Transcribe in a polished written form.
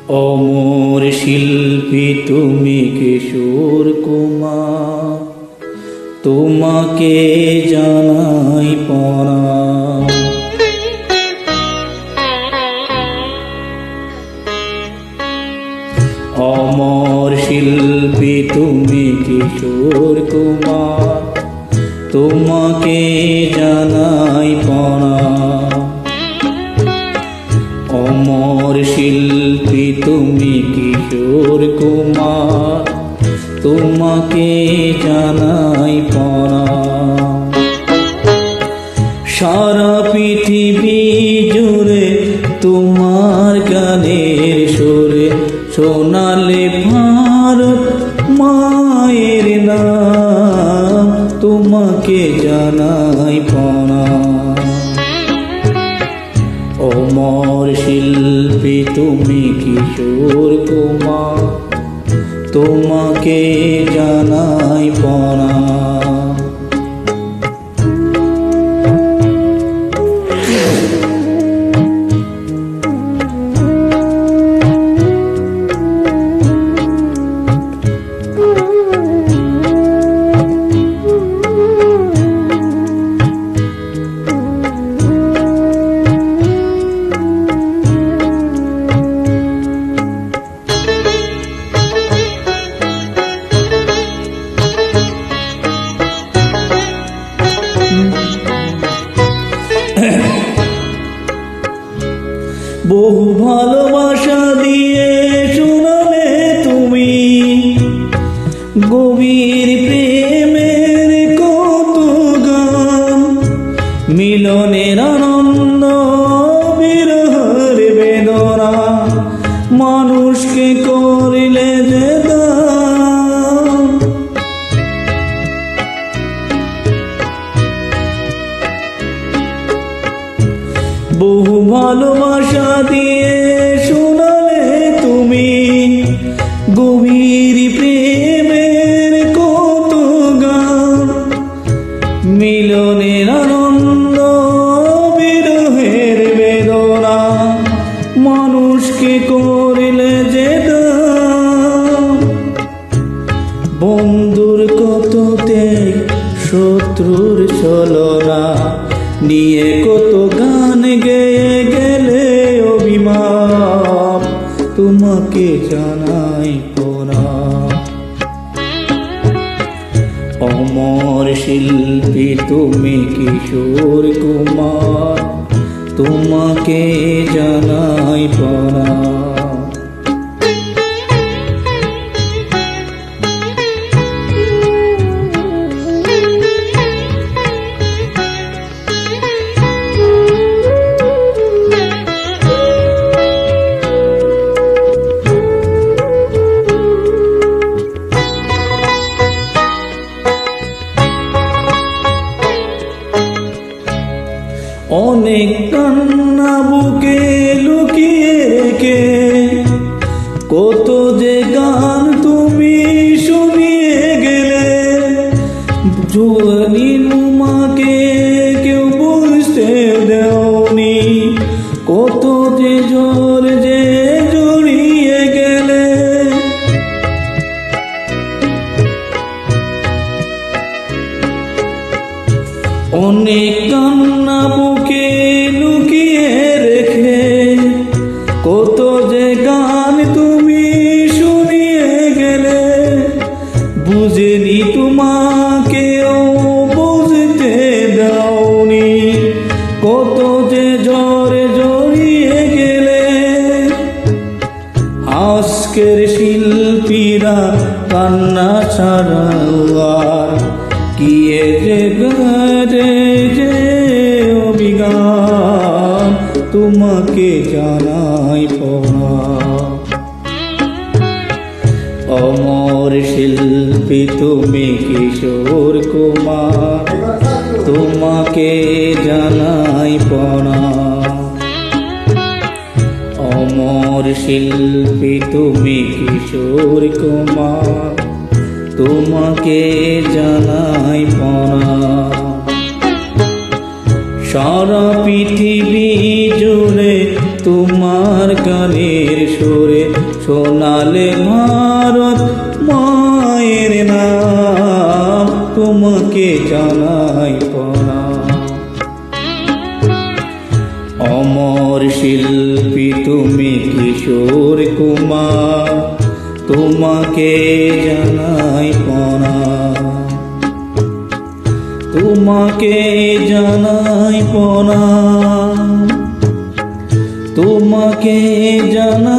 অমর শিল্পী তুমি কিশোর কুমার, তোমাকে জানাই প্রণাম। অমর শিল্পী তুমি কিশোর কুমার, তোমাকে জানাই প্রণাম। অমর শিল্পী তুমি কিশোর কুমার, তোমাকে জানাই প্রণাম। সারা পৃথিবী জুড়ে তোমার গানের সুরে শোনালে ভারত মায়ের নাম, তোমাকে জানাই প্রণাম। অমর শিল্পী তুমি কিশোর কুমার, তোমাকে জানাই প্রণাম। বহু ভালোবাসা দিয়ে শোনালে তুমি গভীর প্রেমের কত গান, মিলনের আনন্দ বিরহের বেদনা, মানুষকে করিলে যে দান। বহু ভালোবাসা দিয়ে শোনালে তুমি গভীর প্রেমের কত গান, মিলনের আনন্দ বিরহের বেদনা, মানুষকে করিলে যে দান। বন্ধুর কত ত্যাগ, শত্রুর ছলনা নিয়ে কত গান গেয়ে গেলে অভিমান, তোমাকে জানাই প্রণাম। অমর শিল্পী তুমি কিশোর কুমার, তোমাকে জানাই প্রণাম। অনেক কান্না বুকে লুকিয়ে রেখে কত যে গান তুমি শুনিয়ে গেলে, জুয়ানি তোমাকে কেউ বুঝতে দেওনি, কত যে জোর যে জড়িয়ে গেলে। অনেক কান্না বুকে লুকিয়ে রেখে কত যে গান তুমি শুনিয়ে গেলে, বুঝেনি তোমাকেও বুঝতে দাওনি, কত যে ঝড়ে জড়িয়ে গেলে। আজকের শিল্পীরা কান্না ছাড়াও আর কি যে অভিজ্ঞান, তোমাকে জানাই প্রণাম। অমর শিল্পী তুমি কিশোর কুমার, তোমাকে জানাই প্রণাম। অমর শিল্পী তুমি কিশোর কুমার, তোমাকে জানাই প্রণাম। সারা পৃথিবী জুড়ে তোমার গানের সুরে শোনালে ভারত মায়ের নাম, তোমাকে জানাই প্রণাম। অমর শিল্পী তুমি কিশোর কুমার, তোমাকে জানাই প্রণাম, তোমাকে জানাই প্রণাম, তোমাকে জানাই